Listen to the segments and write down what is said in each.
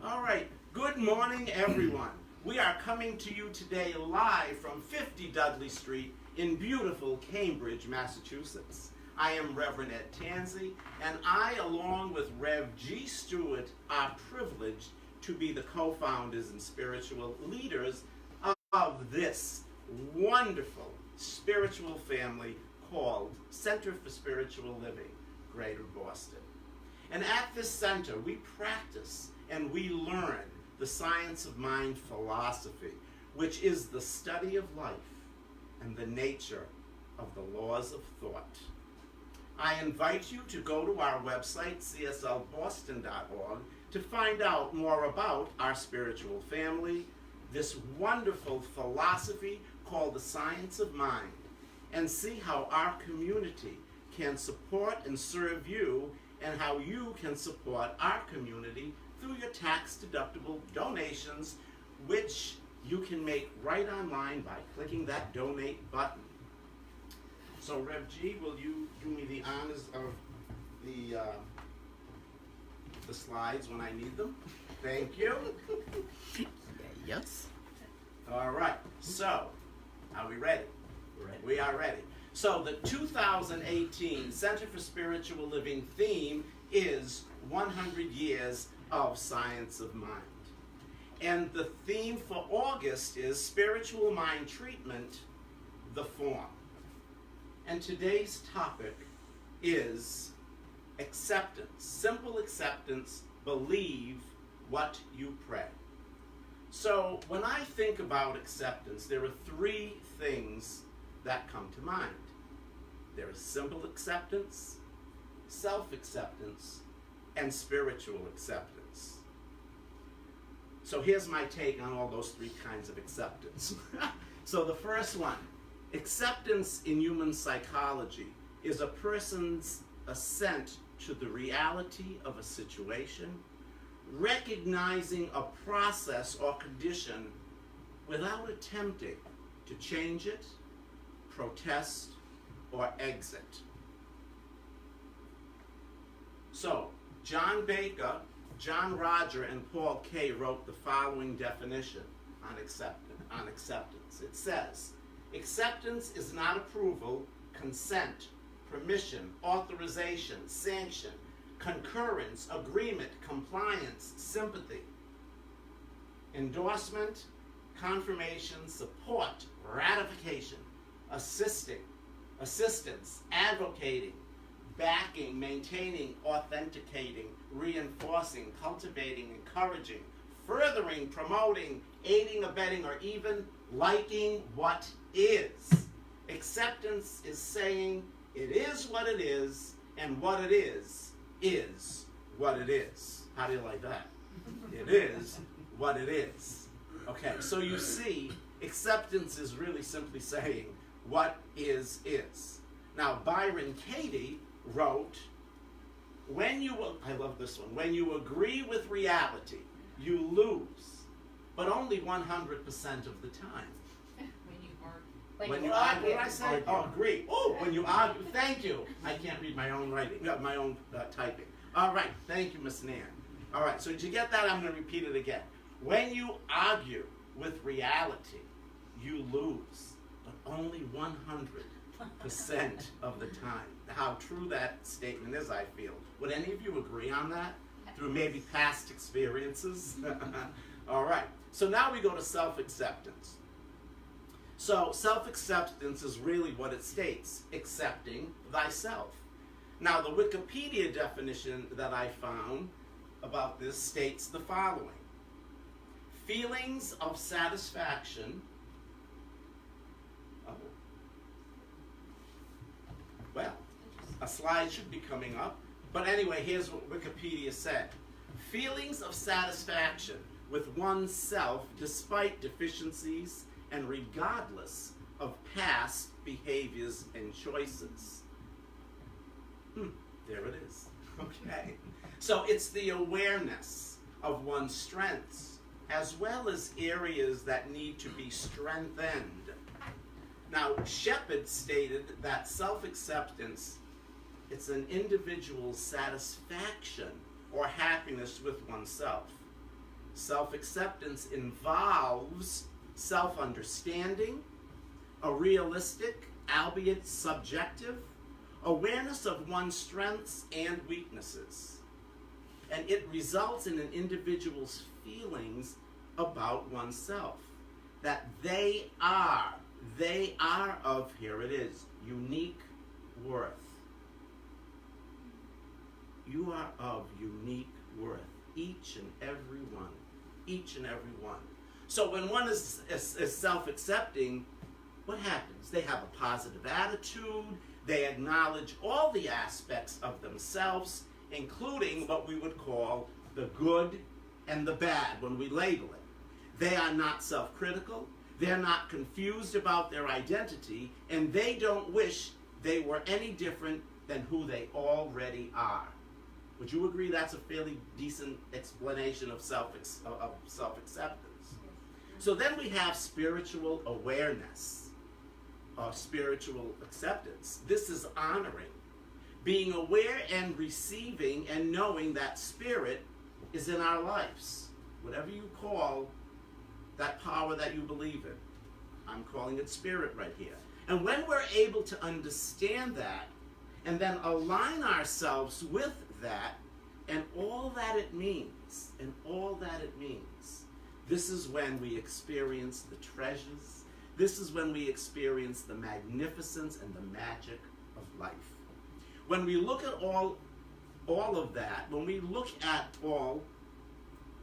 All right, good morning, everyone. We are coming to you today live from 50 Dudley Street in beautiful Cambridge, Massachusetts. I am Reverend Ed Tansey, and I, along with Rev G. Stewart, are privileged to be the co-founders and spiritual leaders of this wonderful spiritual family called Center for Spiritual Living, Greater Boston. And at this center, we practice and we learn the science of mind philosophy, which is the study of life and the nature of the laws of thought. I invite you to go to our website, cslboston.org, to find out more about our spiritual family, this wonderful philosophy called the science of mind, and see how our community can support and serve you, and how you can support our community through your tax-deductible donations, which you can make right online by clicking that donate button. So Rev G, will you do me the honors of the slides when I need them? Thank you. Yes. All right, so are we ready? Ready. We are ready. So the 2018 Center for Spiritual Living theme is 100 Years of Science of Mind. And the theme for August is Spiritual Mind Treatment, the Form. And today's topic is acceptance. Simple acceptance, believe what you pray. So when I think about acceptance, there are three things that come to mind. There is simple acceptance, self-acceptance, and spiritual acceptance. So here's my take on all those three kinds of acceptance. So the first one, acceptance in human psychology is a person's assent to the reality of a situation, recognizing a process or condition without attempting to change it, protest, or exit. So, John Baker, John Roger, and Paul Kay wrote the following definition on acceptance. It says, acceptance is not approval, consent, permission, authorization, sanction, concurrence, agreement, compliance, sympathy, endorsement, confirmation, support, ratification, assistance, advocating, backing, maintaining, authenticating, reinforcing, cultivating, encouraging, furthering, promoting, aiding, abetting, or even liking what is. Acceptance is saying it is what it is, and what it is what it is. How do you like that? It is what it is. Okay, so you see, acceptance is really simply saying what is. Now, Byron Katie wrote, I love this one, when you agree with reality, you lose, but only 100% of the time. When you argue, what did I say? Oh, agree. Oh, when you argue, thank you. I can't read my own writing, my own typing. All right, thank you, Miss Nan. All right, so did you get that? I'm going to repeat it again. When you argue with reality, you lose, but only 100% of the time. How true that statement is, I feel. Would any of you agree on that? Through maybe past experiences? All right, so now we go to self-acceptance. So self-acceptance is really what it states, accepting thyself. Now the Wikipedia definition that I found about this states the following. Feelings of satisfaction. Well, a slide should be coming up. But anyway, here's what Wikipedia said. Feelings of satisfaction with oneself despite deficiencies and regardless of past behaviors and choices. There it is. Okay. So it's the awareness of one's strengths as well as areas that need to be strengthened. Now, Shepard stated that self-acceptance, it's an individual's satisfaction or happiness with oneself. Self-acceptance involves self-understanding, a realistic, albeit subjective, awareness of one's strengths and weaknesses. And it results in an individual's feelings about oneself, that they are of, here it is, unique worth. You are of unique worth, each and every one. Each and every one. So when one is self-accepting, what happens? They have a positive attitude. They acknowledge all the aspects of themselves, including what we would call the good and the bad when we label it. They are not self-critical. They're not confused about their identity, and they don't wish they were any different than who they already are. Would you agree that's a fairly decent explanation of self-acceptance? So then we have spiritual awareness, or spiritual acceptance. This is honoring, being aware and receiving and knowing that spirit is in our lives. Whatever you call that power that you believe in, I'm calling it spirit right here. And when we're able to understand that and then align ourselves with that and all that it means, this is when we experience the treasures. This is when we experience the magnificence and the magic of life. When we look at all of that, when we look at all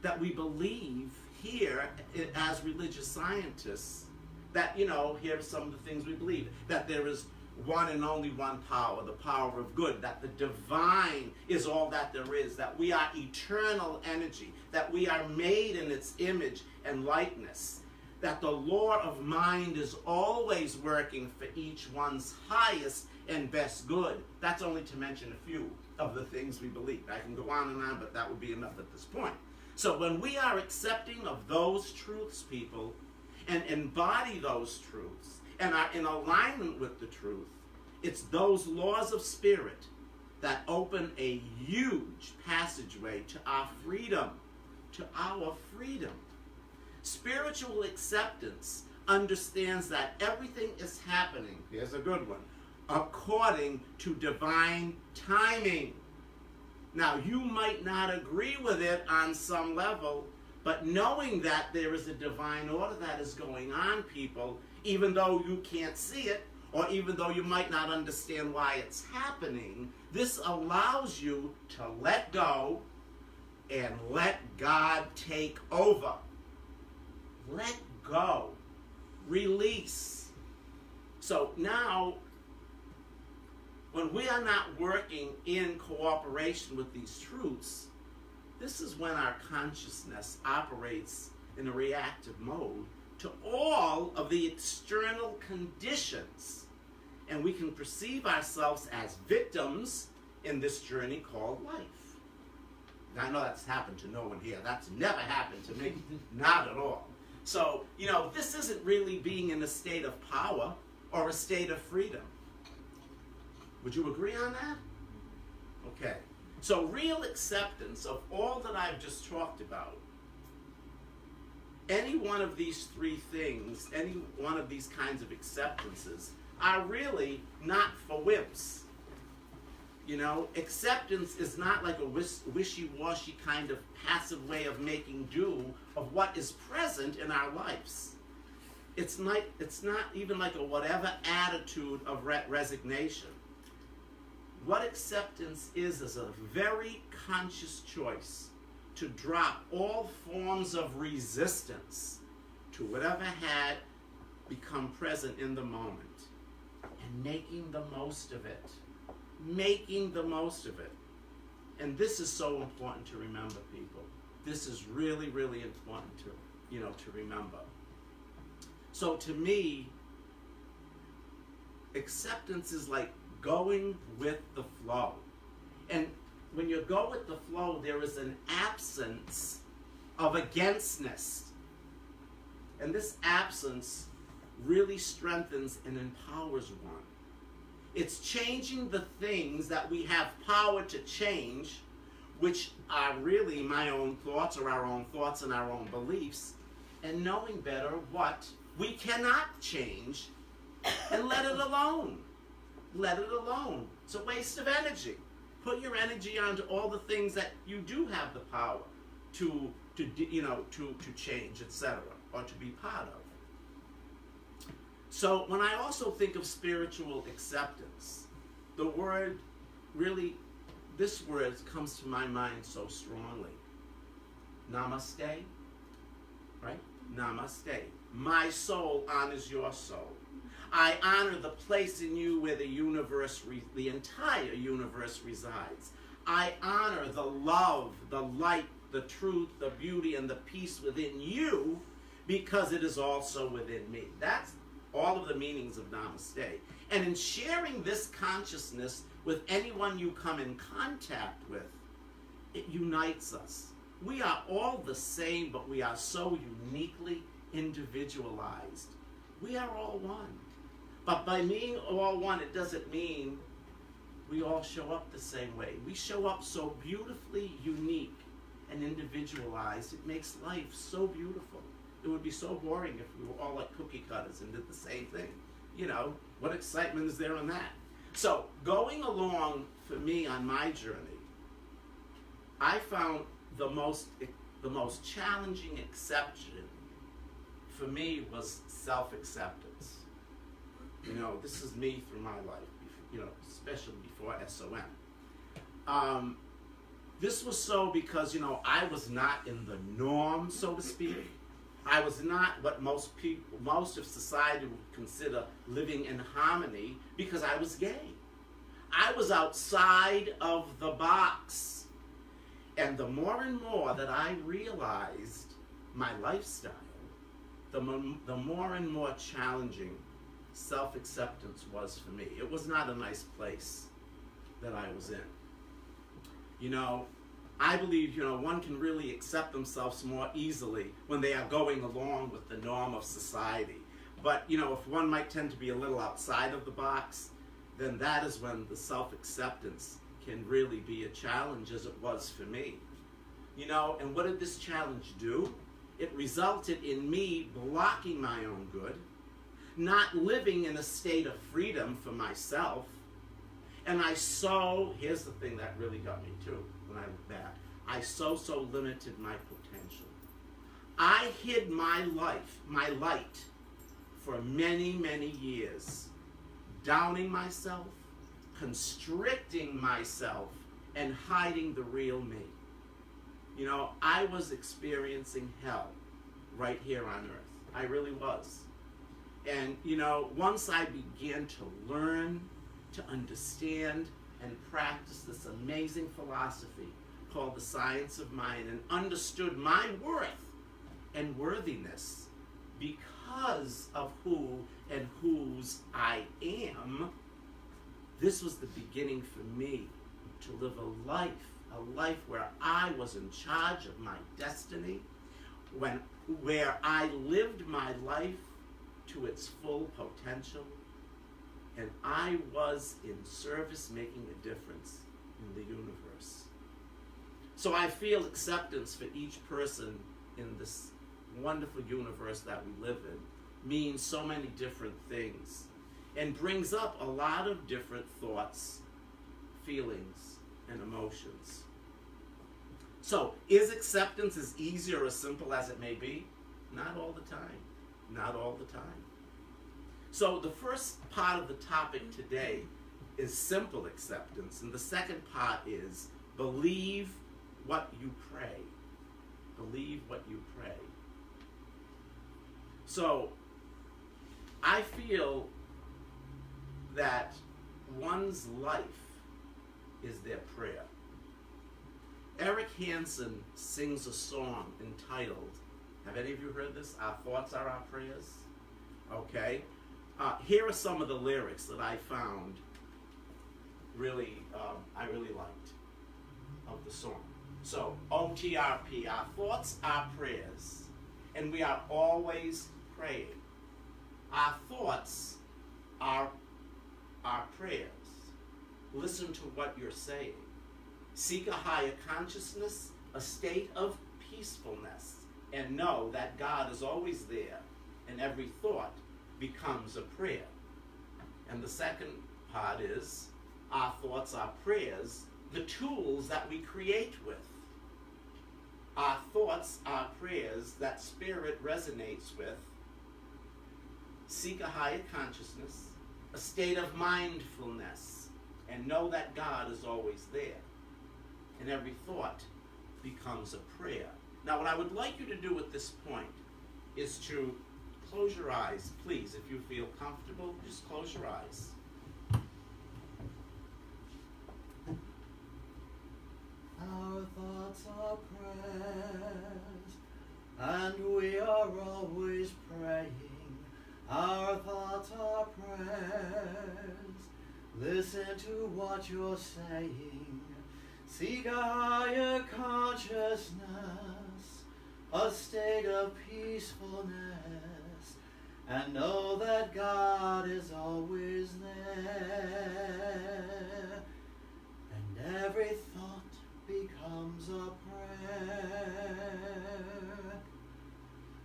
that we believe here as religious scientists, that, here are some of the things we believe, that there is one and only one power, the power of good, that the divine is all that there is, that we are eternal energy, that we are made in its image and likeness, that the law of mind is always working for each one's highest and best good. That's only to mention a few of the things we believe. I can go on and on, but that would be enough at this point. So when we are accepting of those truths, people, and embody those truths, and are in alignment with the truth, it's those laws of spirit that open a huge passageway to our freedom, Spiritual acceptance understands that everything is happening, here's a good one, according to divine timing. Now, you might not agree with it on some level, but knowing that there is a divine order that is going on, people, even though you can't see it, or even though you might not understand why it's happening, this allows you to let go and let God take over. Let go. Release. So now, when we are not working in cooperation with these truths, this is when our consciousness operates in a reactive mode to all of the external conditions. And we can perceive ourselves as victims in this journey called life. Now, I know that's happened to no one here. That's never happened to me. Not at all. So, this isn't really being in a state of power or a state of freedom. Would you agree on that? Okay. So real acceptance of all that I've just talked about, any one of these three things, any one of these kinds of acceptances, are really not for wimps. Acceptance is not like a wishy-washy kind of passive way of making do of what is present in our lives. It's not even like a whatever attitude of resignation. What acceptance is a very conscious choice to drop all forms of resistance to whatever had become present in the moment and making the most of it. Making the most of it. And this is so important to remember, people. This is really, really important to remember. So to me, acceptance is like going with the flow. And when you go with the flow, there is an absence of againstness. And this absence really strengthens and empowers one. It's changing the things that we have power to change which are really my own thoughts or our own thoughts and our own beliefs, and knowing better what we cannot change, and let it alone. Let it alone. It's a waste of energy. Put your energy onto all the things that you do have the power to change, etc., or to be part of. So when I also think of spiritual acceptance, the word really, this word comes to my mind so strongly. Namaste, right? Namaste. My soul honors your soul. I honor the place in you where the entire universe resides. I honor the love, the light, the truth, the beauty, and the peace within you because it is also within me. That's all of the meanings of Namaste. And in sharing this consciousness with anyone you come in contact with, it unites us. We are all the same, but we are so uniquely individualized. We are all one. But by being all one, it doesn't mean we all show up the same way. We show up so beautifully unique and individualized. It makes life so beautiful. It would be so boring if we were all like cookie cutters and did the same thing. You know, what excitement is there in that? So going along for me on my journey, I found the most challenging exception for me was self-acceptance. You know, this is me through my life, you know, especially before SOM. This was so because, you know, I was not in the norm, so to speak. I was not what most of society would consider living in harmony because I was gay. I was outside of the box. And the more and more that I realized my lifestyle, the more and more challenging self-acceptance was for me. It was not a nice place that I was in. You know, I believe, you know, one can really accept themselves more easily when they are going along with the norm of society. But, you know, if one might tend to be a little outside of the box, then that is when the self-acceptance can really be a challenge, as it was for me. You know, and what did this challenge do? It resulted in me blocking my own good, not living in a state of freedom for myself. And here's the thing that really got me too, when I look back. I so limited my potential. I hid my light, for many, many years, downing myself, constricting myself, and hiding the real me. You know, I was experiencing hell right here on earth. I really was. And, you know, once I began to learn, to understand, and practice this amazing philosophy called the science of mind, and understood my worth and worthiness because of who and whose I am, this was the beginning for me to live a life where I was in charge of my destiny, where I lived my life to its full potential, and I was in service, making a difference in the universe. So I feel acceptance for each person in this wonderful universe that we live in means so many different things and brings up a lot of different thoughts, feelings, and emotions. So, is acceptance as easy or as simple as it may be? Not all the time. Not all the time. So, the first part of the topic today is simple acceptance, and the second part is believe what you pray. Believe what you pray. So, I feel that one's life is their prayer. Eric Hansen sings a song entitled, have any of you heard this? Our thoughts are our prayers. Okay. Here are some of the lyrics that I found I really liked of the song. So, OTRP, our thoughts are prayers, and we are always praying. Our thoughts are our prayers. Listen to what you're saying. Seek a higher consciousness, a state of peacefulness, and know that God is always there, and every thought becomes a prayer. And the second part is, our thoughts are prayers, the tools that we create with. Our thoughts are prayers that spirit resonates with. Seek a higher consciousness, a state of mindfulness, and know that God is always there. And every thought becomes a prayer. Now, what I would like you to do at this point is to close your eyes, please. If you feel comfortable, just close your eyes. Our thoughts are prayers, and we are always praying. Our thoughts are prayers. Listen to what you're saying. Seek a higher consciousness, a state of peacefulness, and know that God is always there. And every thought becomes a prayer.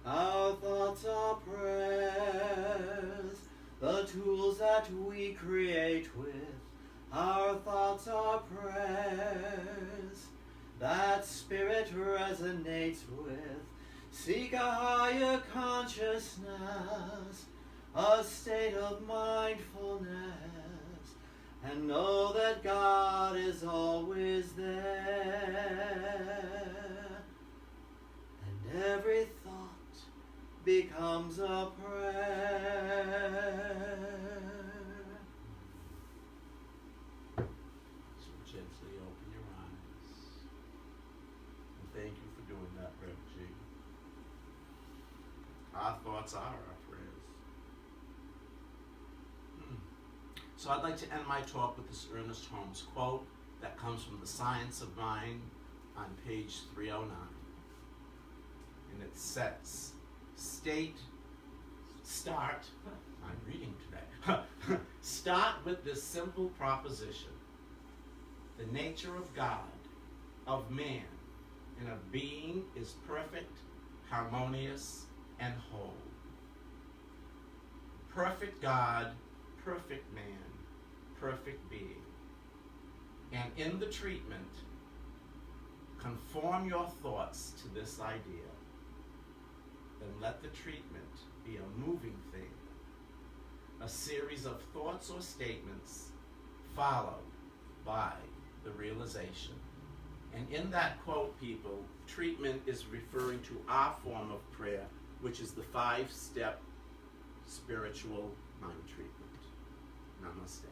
Our thoughts are prayers, the tools that we create with. Our thoughts are prayers that spirit resonates with. Seek a higher consciousness, a state of mindfulness, and know that God is always there. And every thought becomes a prayer. So gently open your eyes. And thank you for doing that, Rev G. Our thoughts are our prayers. So I'd like to end my talk with this Ernest Holmes quote that comes from The Science of Mind on page 309. And it says, I'm reading today. Start with this simple proposition. The nature of God, of man, and of being is perfect, harmonious, and whole. Perfect God, perfect man, perfect being. And in the treatment, conform your thoughts to this idea. Then let the treatment be a moving thing, a series of thoughts or statements followed by the realization. And in that quote, people, treatment is referring to our form of prayer, which is the 5-step spiritual mind treatment. Namaste.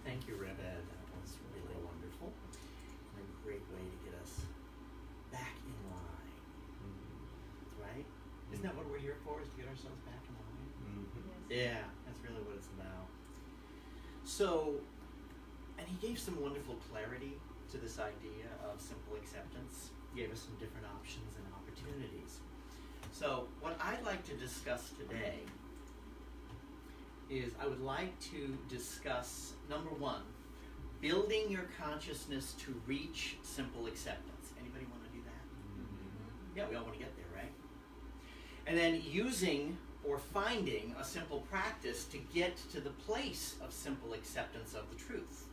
Thank you, Rebbe. That was really wonderful. And a great way to get us back in line. Right? Isn't that what we're here for, is to get ourselves back in line? Yeah, that's really what it's about. So, and he gave some wonderful clarity to this idea of simple acceptance. He gave us some different options and opportunities. So, what I'd like to discuss today is I would like to discuss, number one, building your consciousness to reach simple acceptance. Anybody want to do that? Yeah, we all want to get there, right? And then using or finding a simple practice to get to the place of simple acceptance of the truth.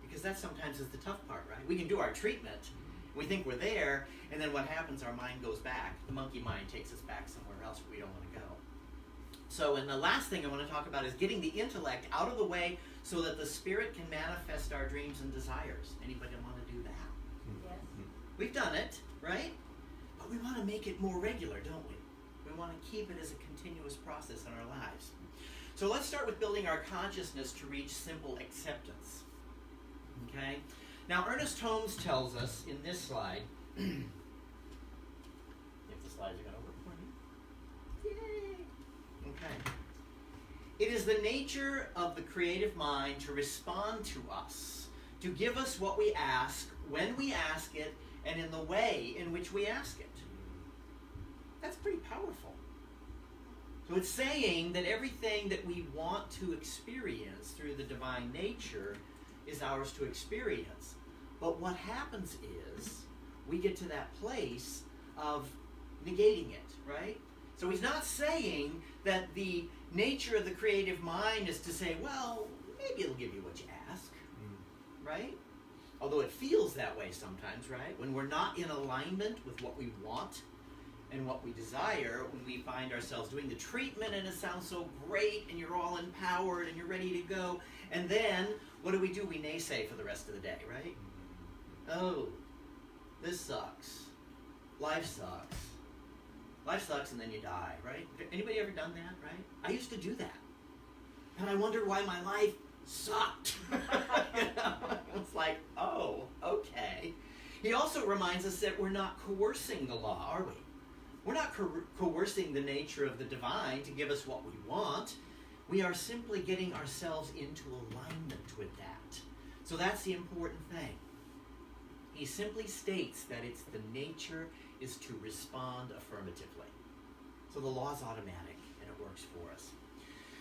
Because that sometimes is the tough part, right? We can do our treatment, we think we're there, and then what happens, our mind goes back. The monkey mind takes us back somewhere else where we don't want to go. So, and the last thing I want to talk about is getting the intellect out of the way so that the spirit can manifest our dreams and desires. Anybody want to do that? Yes. We've done it, right? But we want to make it more regular, don't we? We want to keep it as a continuous process in our lives. So let's start with building our consciousness to reach simple acceptance. Okay? Now, Ernest Holmes tells us in this slide, if the slides are going to work for me. Yay! Okay. It is the nature of the creative mind to respond to us, to give us what we ask, when we ask it, and in the way in which we ask it. That's pretty powerful. So it's saying that everything that we want to experience through the divine nature is ours to experience. But what happens is we get to that place of negating it, right? So he's not saying that the nature of the creative mind is to say, well, maybe it'll give you what you ask, right? Although it feels that way sometimes, right? When we're not in alignment with what we want and what we desire, when we find ourselves doing the treatment and it sounds so great and you're all empowered and you're ready to go, and then what do? We naysay for the rest of the day, right? Oh, this sucks. Life sucks. Life sucks and then you die, right? Anybody ever done that, right? I used to do that. And I wondered why my life sucked. You know? It's like, oh, okay. He also reminds us that we're not coercing the law, are we? We're not coercing the nature of the divine to give us what we want. We are simply getting ourselves into alignment with that. So that's the important thing. He simply states that it's the nature is to respond affirmatively. So the law is automatic and it works for us.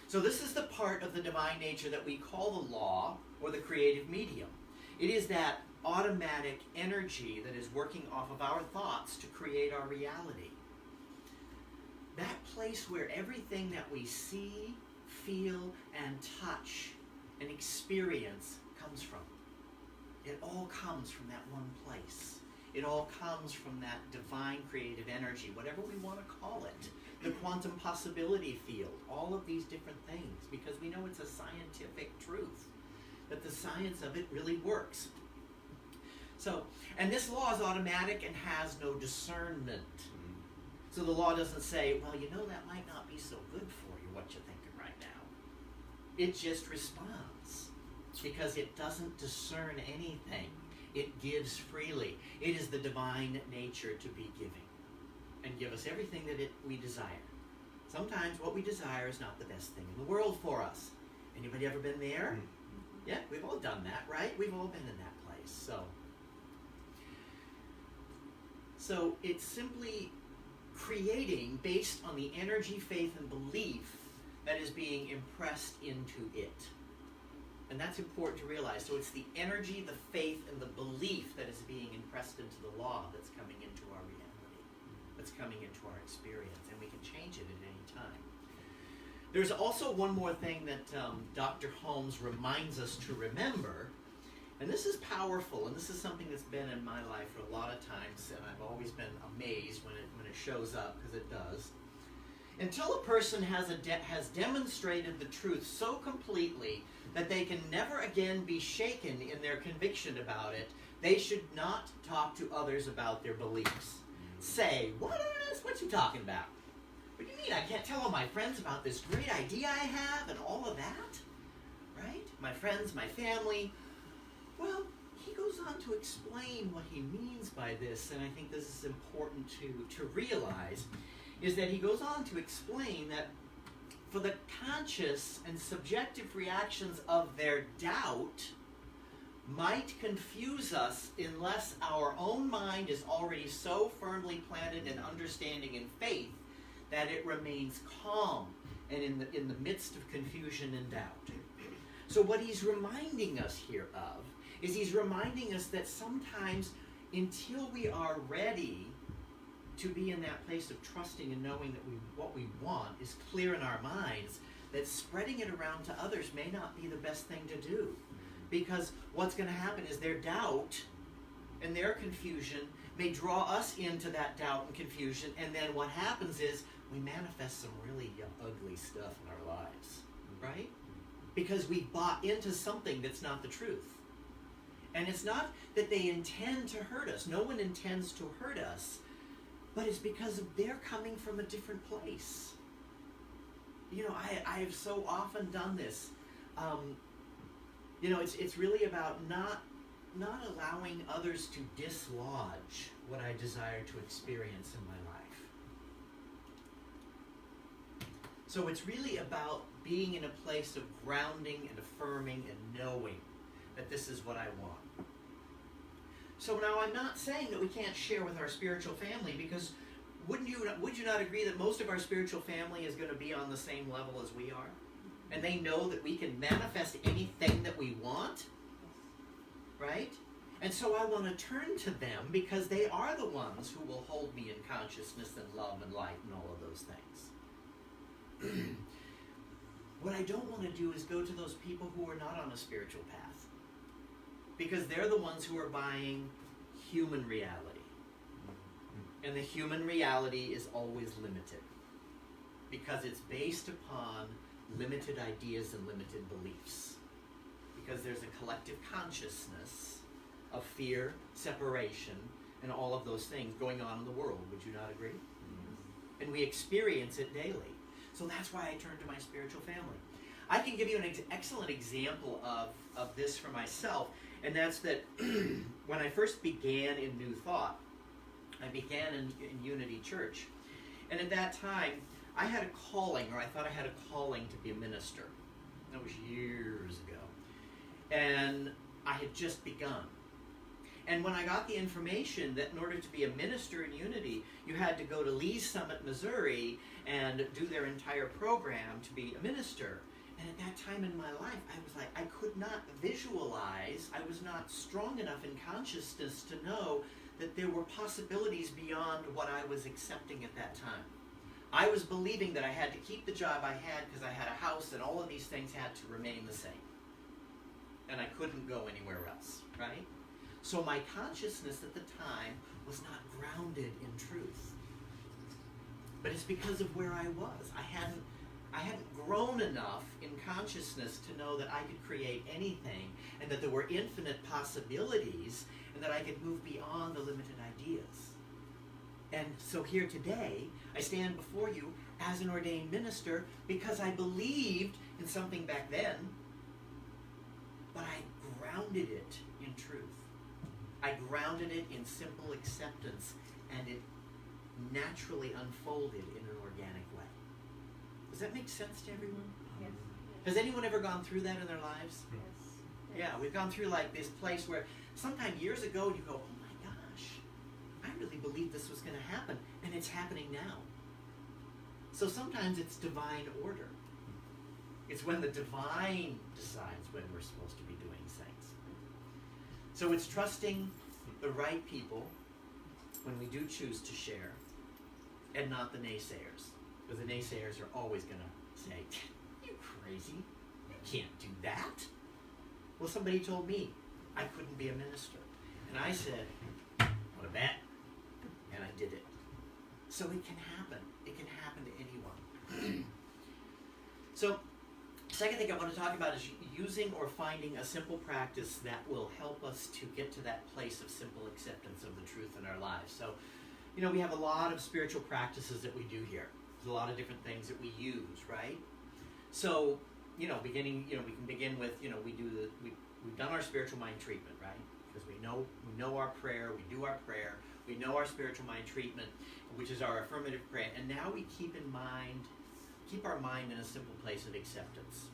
So this is the part of the divine nature that we call the law or the creative medium. It is that automatic energy that is working off of our thoughts to create our reality. That place where everything that we see, feel, and touch and experience comes from. It all comes from that one place. It all comes from that divine creative energy, whatever we want to call it. The quantum possibility field, all of these different things, because we know it's a scientific truth, that the science of it really works. So, and this law is automatic and has no discernment. So the law doesn't say, well, you know, that might not be so good for you, what you're thinking right now. It just responds because it doesn't discern anything. It gives freely. It is the divine nature to be giving and give us everything that we desire. Sometimes what we desire is not the best thing in the world for us. Anybody ever been there? Yeah, we've all done that, right? We've all been in that place. So it's simply creating based on the energy, faith, and belief that is being impressed into it. And that's important to realize. So it's the energy, the faith, and the belief that is being impressed into the law that's coming into our reality, that's coming into our experience, and we can change it at any time. There's also one more thing that Dr. Holmes reminds us to remember, and this is powerful, and this is something that's been in my life for a lot of times, and I've always been amazed when it shows up, because it does. Until a person has demonstrated the truth so completely that they can never again be shaken in their conviction about it, they should not talk to others about their beliefs. Say, what you talking about? What do you mean I can't tell all my friends about this great idea I have and all of that? Right? My friends, my family. Well, he goes on to explain what he means by this, and I think this is important to realize, is that he goes on to explain that for the conscious and subjective reactions of their doubt might confuse us unless our own mind is already so firmly planted in understanding and faith that it remains calm and in the midst of confusion and doubt. So what he's reminding us here of is he's reminding us that sometimes until we are ready to be in that place of trusting and knowing that what we want is clear in our minds, that spreading it around to others may not be the best thing to do. Because what's going to happen is their doubt and their confusion may draw us into that doubt and confusion, and then what happens is we manifest some really ugly stuff in our lives, right? Because we bought into something that's not the truth. And it's not that they intend to hurt us. No one intends to hurt us. But it's because they're coming from a different place. You know, I have so often done this. You know, it's really about not allowing others to dislodge what I desire to experience in my life. So it's really about being in a place of grounding and affirming and knowing that this is what I want. So now I'm not saying that we can't share with our spiritual family, because would you not agree that most of our spiritual family is going to be on the same level as we are? And they know that we can manifest anything that we want, right? And so I want to turn to them because they are the ones who will hold me in consciousness and love and light and all of those things. What I don't want to do is go to those people who are not on a spiritual path, because they're the ones who are buying human reality. And the human reality is always limited because it's based upon limited ideas and limited beliefs. Because there's a collective consciousness of fear, separation, and all of those things going on in the world. Would you not agree? Mm-hmm. And we experience it daily. So that's why I turn to my spiritual family. I can give you an excellent example of this for myself, and that's that when I first began in New Thought, I began in Unity Church. And at that time, I had a calling, or I thought I had a calling to be a minister. That was years ago. And I had just begun. And when I got the information that in order to be a minister in Unity, you had to go to Lee's Summit, Missouri, and do their entire program to be a minister. And at that time in my life, I was like, I could not visualize, I was not strong enough in consciousness to know that there were possibilities beyond what I was accepting at that time. I was believing that I had to keep the job I had because I had a house and all of these things had to remain the same. And I couldn't go anywhere else, right? So my consciousness at the time was not grounded in truth. But it's because of where I was. I hadn't grown enough in consciousness to know that I could create anything and that there were infinite possibilities and that I could move beyond the limited ideas. And so here today, I stand before you as an ordained minister because I believed in something back then, but I grounded it in truth. I grounded it in simple acceptance, and it naturally unfolded in an organic way. Does that make sense to everyone? Yes. Has anyone ever gone through that in their lives? Yes. Yeah, we've gone through like this place where sometime years ago you go, oh my gosh, I really believed this was going to happen, and it's happening now. So sometimes it's divine order. It's when the divine decides when we're supposed to be doing things. So it's trusting the right people when we do choose to share, and not the naysayers. Because the naysayers are always going to say, you crazy, you can't do that. Well, somebody told me I couldn't be a minister. And I said, what a bet. And I did it. So it can happen. It can happen to anyone. So, second thing I want to talk about is using or finding a simple practice that will help us to get to that place of simple acceptance of the truth in our lives. So, we have a lot of spiritual practices that we do here. There's a lot of different things that we use, right? So, we can begin with, we've done our spiritual mind treatment, right? Because we know our prayer, we do our prayer, we know our spiritual mind treatment, which is our affirmative prayer, and now we keep our mind in a simple place of acceptance.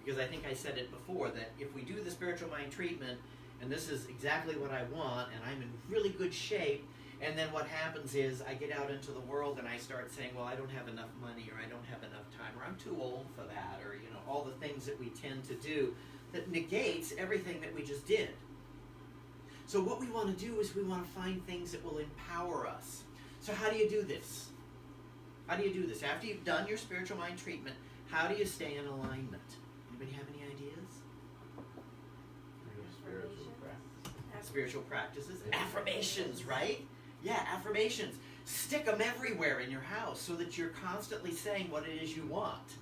Because I think I said it before, that if we do the spiritual mind treatment, and this is exactly what I want, and I'm in really good shape, and then what happens is I get out into the world and I start saying, well, I don't have enough money, or I don't have enough time, or I'm too old for that, or all the things that we tend to do that negates everything that we just did. So what we want to do is we want to find things that will empower us. So how do you do this? How do you do this? After you've done your spiritual mind treatment, how do you stay in alignment? Anybody have any ideas? Spiritual practices. Affirmations, right? Yeah, affirmations. Stick them everywhere in your house so that you're constantly saying what it is you want.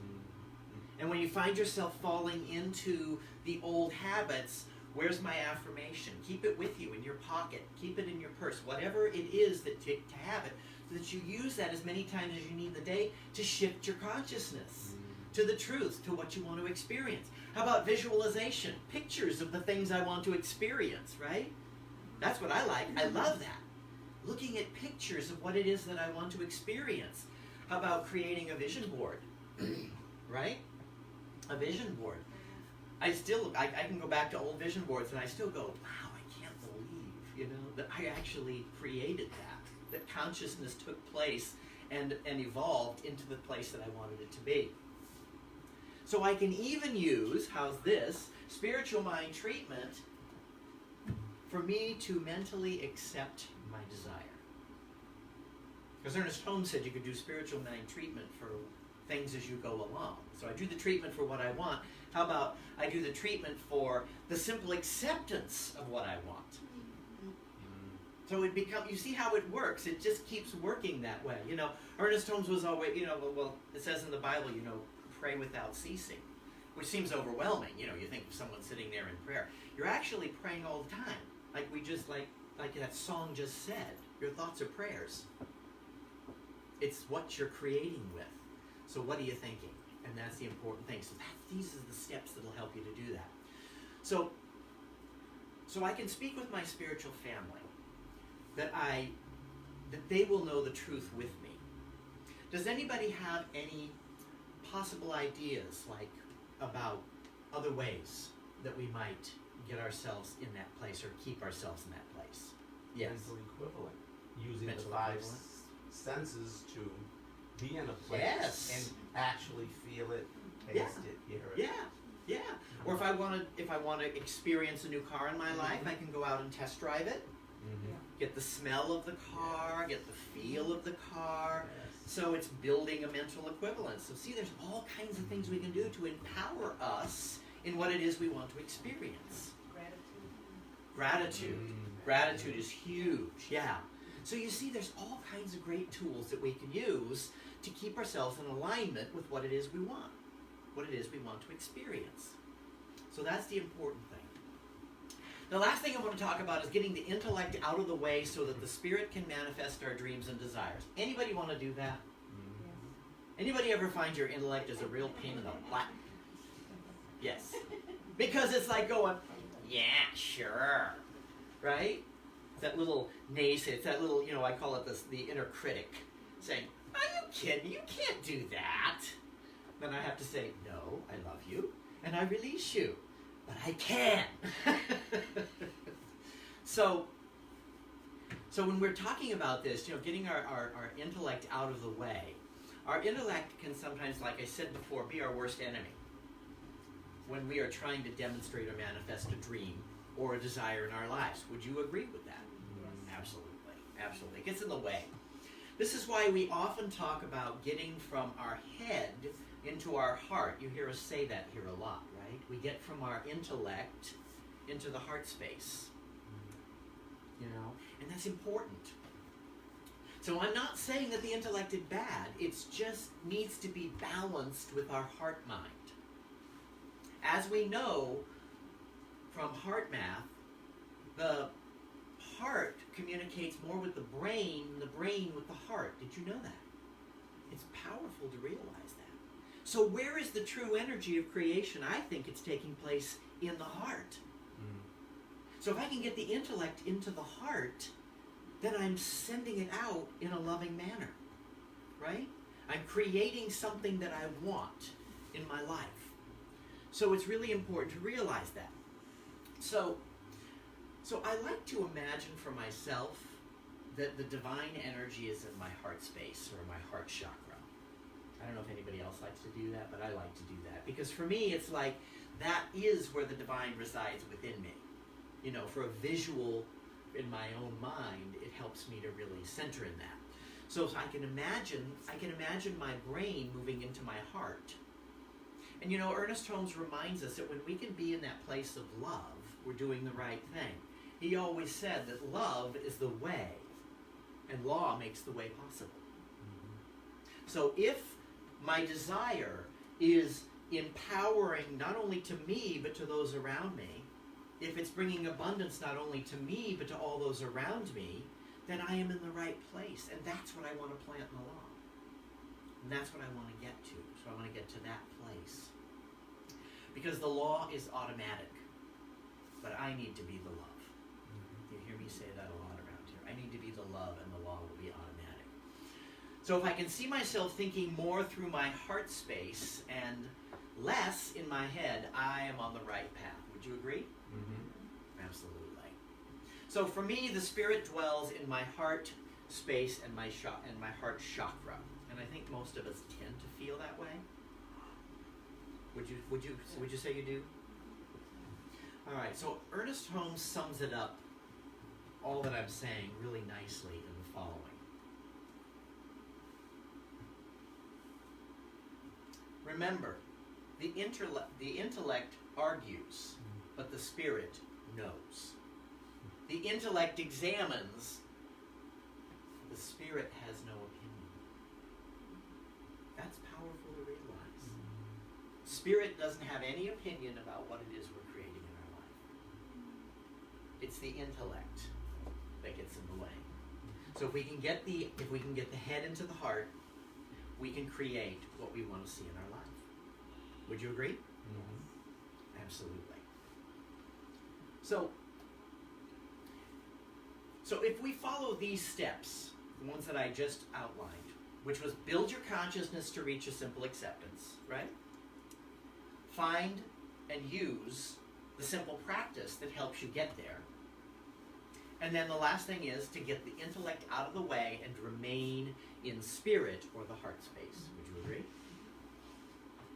And when you find yourself falling into the old habits, where's my affirmation? Keep it with you in your pocket. Keep it in your purse. Whatever it is that to have it, so that you use that as many times as you need in the day to shift your consciousness to the truth, to what you want to experience. How about visualization? Pictures of the things I want to experience, right? That's what I like. I love that. Looking at pictures of what it is that I want to experience. How about creating a vision board? Right? A vision board. I can go back to old vision boards and I still go, wow, I can't believe, that I actually created that. that consciousness took place and evolved into the place that I wanted it to be. So I can even use, how's this, spiritual mind treatment for me to mentally accept my desire. Because Ernest Holmes said you could do spiritual mind treatment for things as you go along. So I do the treatment for what I want. How about I do the treatment for the simple acceptance of what I want? So it becomes, you see how it works. It just keeps working that way. You know, Ernest Holmes was always, you know, well, it says in the Bible, you know, pray without ceasing, which seems overwhelming. You know, you think of someone sitting there in prayer. You're actually praying all the time. Like we just, like that song just said, your thoughts are prayers. It's what you're creating with. So what are you thinking? And that's the important thing. So these are the steps that will help you to do that. So I can speak with my spiritual family that they will know the truth with me. Does anybody have any possible ideas, like, about other ways that we might get ourselves in that place or keep ourselves in that place? Yes. Mental equivalent. Using Mental the five equivalent. senses to be in a place Yes. and actually feel it, taste it, hear it. Yeah, yeah. Or if I want to experience a new car in my life, I can go out and test drive it, get the smell of the car, get the feel of the car. So it's building a mental equivalence. So see, there's all kinds of things we can do to empower us in what it is we want to experience. Gratitude. Gratitude is huge, yeah. So you see, there's all kinds of great tools that we can use to keep ourselves in alignment with what it is we want, what it is we want to experience. So that's the important thing. The last thing I want to talk about is getting the intellect out of the way so that the spirit can manifest our dreams and desires. Anybody want to do that? Anybody ever find your intellect is a real pain in the butt? Yes. Because it's like going, yeah, sure. Right? It's that little naysay, it's that little, you know, I call it the inner critic saying, are you kidding? You can't do that. Then I have to say, no, I love you, and I release you. But I can. So when we're talking about this, you know, getting our intellect out of the way, our intellect can sometimes, like I said before, be our worst enemy when we are trying to demonstrate or manifest a dream or a desire in our lives. Would you agree with that? Yes. Absolutely. Absolutely. It gets in the way. This is why we often talk about getting from our head into our heart. You hear us say that here a lot, right? We get from our intellect into the heart space. You know? And that's important. So I'm not saying that the intellect is bad. It just needs to be balanced with our heart mind. As we know from heart math, the heart communicates more with the brain than the brain with the heart. Did you know that? It's powerful to realize that. So where is the true energy of creation? I think it's taking place in the heart. So if I can get the intellect into the heart, then I'm sending it out in a loving manner, right? I'm creating something that I want in my life. So it's really important to realize that. So I like to imagine for myself that the divine energy is in my heart space or my heart chakra. I don't know if anybody else likes to do that, but I like to do that. Because for me, it's like that is where the divine resides within me. You know, for a visual in my own mind, it helps me to really center in that. So I can imagine my brain moving into my heart. And you know, Ernest Holmes reminds us that when we can be in that place of love, we're doing the right thing. He always said that love is the way, and law makes the way possible. So if my desire is empowering not only to me, but to those around me, if it's bringing abundance not only to me, but to all those around me, then I am in the right place. And that's what I want to plant in the law. And that's what I want to get to. So I want to get to that place. Because the law is automatic. But I need to be the love. You hear me say that a lot around here. I need to be the love, and the law will be automatic. So if I can see myself thinking more through my heart space and less in my head, I am on the right path. Would you agree? Absolutely. So for me, the spirit dwells in my heart space and my heart chakra. And I think most of us tend to feel that way. Would you say you do? All right, so Ernest Holmes sums it up, all that I'm saying, really nicely in the following. Remember, the intellect argues, but the spirit knows. The intellect examines, the spirit has no opinion. That's powerful to realize. Spirit doesn't have any opinion about what it is we're creating in our life. It's the intellect that gets in the way. So if we can get the head into the heart, we can create what we want to see in our life. Would you agree? Mm-hmm. Absolutely. So if we follow these steps, the ones that I just outlined, which was build your consciousness to reach a simple acceptance, right? Find and use the simple practice that helps you get there. And then the last thing is to get the intellect out of the way and remain in spirit or the heart space. Would you agree?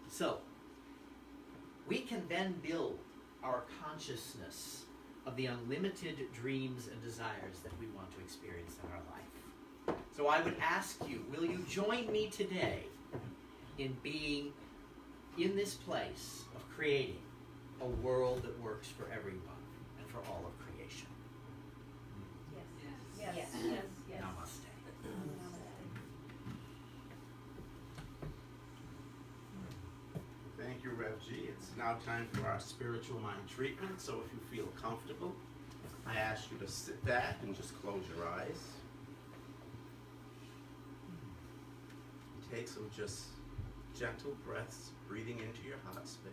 So, we can then build our consciousness of the unlimited dreams and desires that we want to experience in our life. So I would ask you, will you join me today in being in this place of creating a world that works for everyone and for all of creation? Yes. Yes. Yes. Yes. Namaste. Thank you, Rev G. It's now time for our spiritual mind treatment. So if you feel comfortable, I ask you to sit back and just close your eyes. Take some just gentle breaths, breathing into your heart space.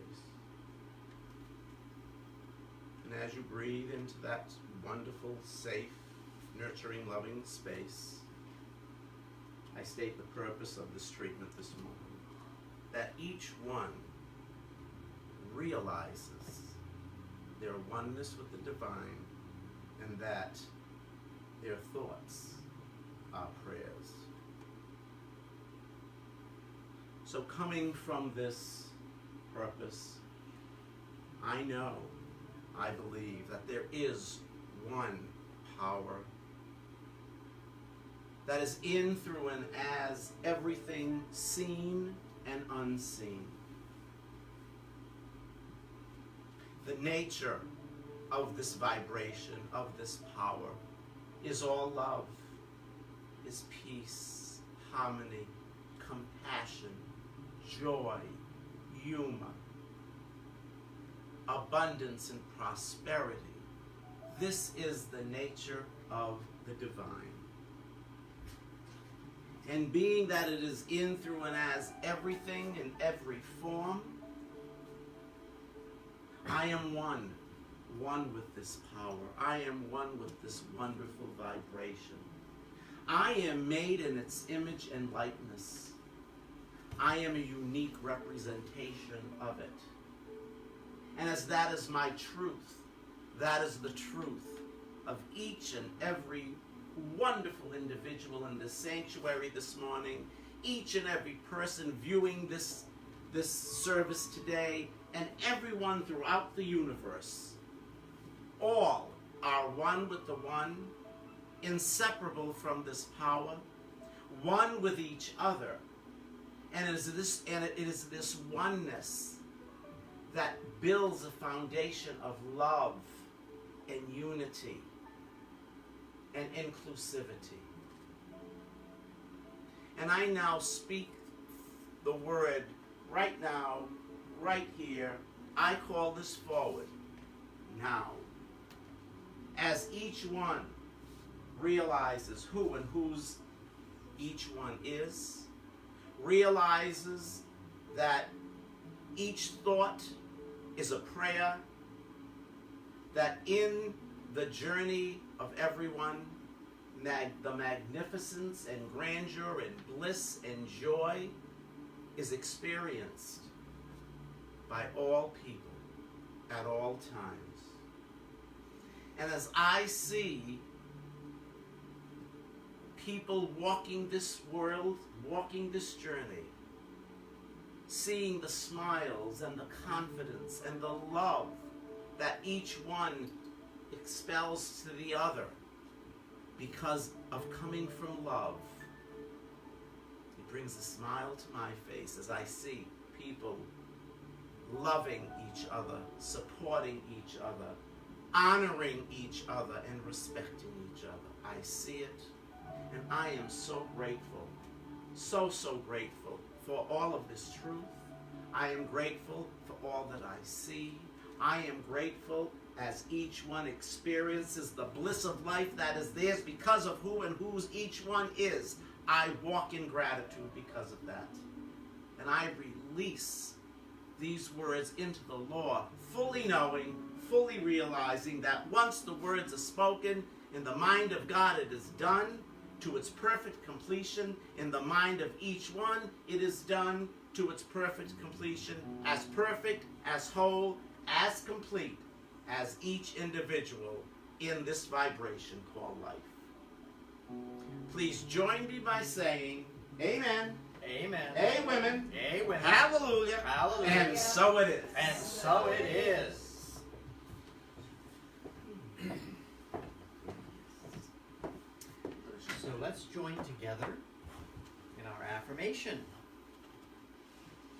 And as you breathe into that wonderful, safe, nurturing, loving space, I state the purpose of this treatment this morning. That each one realizes their oneness with the divine, and that their thoughts are prayers. So coming from this purpose, I know, I believe that there is one power that is in, through, and as everything seen and unseen. The nature of this vibration, of this power, is all love, is peace, harmony, compassion, joy, humor, abundance, and prosperity. This is the nature of the divine. And being that it is in, through, and as everything in every form, I am one with this power. I am one with this wonderful vibration. I am made in its image and likeness. I am a unique representation of it. And as that is my truth, that is the truth of each and every wonderful individual in this sanctuary this morning, each and every person viewing this service today, and everyone throughout the universe. All are one with the one, inseparable from this power, one with each other. And it is this oneness that builds a foundation of love and unity and inclusivity. And I now speak the word right now, right here. I call this forward now. As each one realizes who and whose each one is, realizes that each thought is a prayer, that in the journey of everyone, the magnificence and grandeur and bliss and joy is experienced by all people at all times. And as I see people walking this world, walking this journey, seeing the smiles and the confidence and the love that each one expels to the other because of coming from love. It brings a smile to my face as I see people loving each other, supporting each other, honoring each other, and respecting each other. I see it, and I am so grateful, so grateful for all of this truth. I am grateful for all that I see. I am grateful as each one experiences the bliss of life that is theirs because of who and whose each one is. I walk in gratitude because of that. And I release these words into the law, fully knowing, fully realizing that once the words are spoken, in the mind of God it is done to its perfect completion. In the mind of each one, it is done to its perfect completion, as perfect, as whole, as complete as each individual in this vibration called life. Please join me by saying, Amen. Amen. Amen. Amen. Hallelujah. Hallelujah. And so it is. And so it is. So let's join together in our affirmation.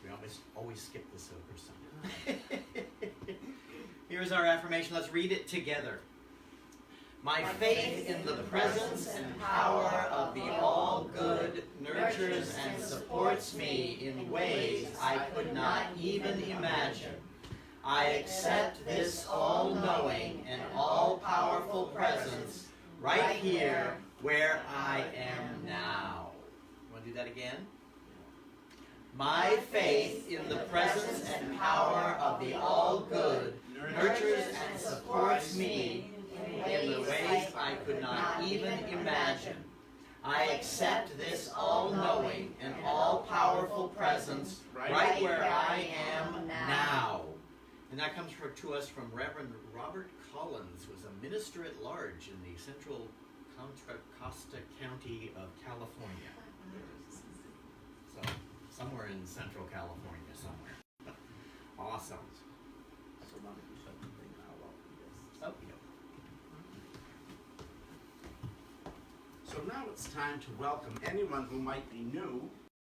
We always skip this over sometimes. Here's our affirmation. Let's read it together. My faith in the presence and power of the all-good nurtures and supports me in ways I could not even imagine. I accept this all-knowing and all-powerful presence right here where I am now. Want to do that again? My faith in the presence and power of the all-good nurtures and supports me in the ways I could not even imagine. I accept this all-knowing and all-powerful presence right where I am now. And that comes to us from Reverend Robert Collins, who was a minister at large in the Central Contra Costa County of California. So, somewhere in Central California, somewhere. Awesome. So now that you shut the thing, I'll open this. Oh, yeah. So now it's time to welcome anyone who might be new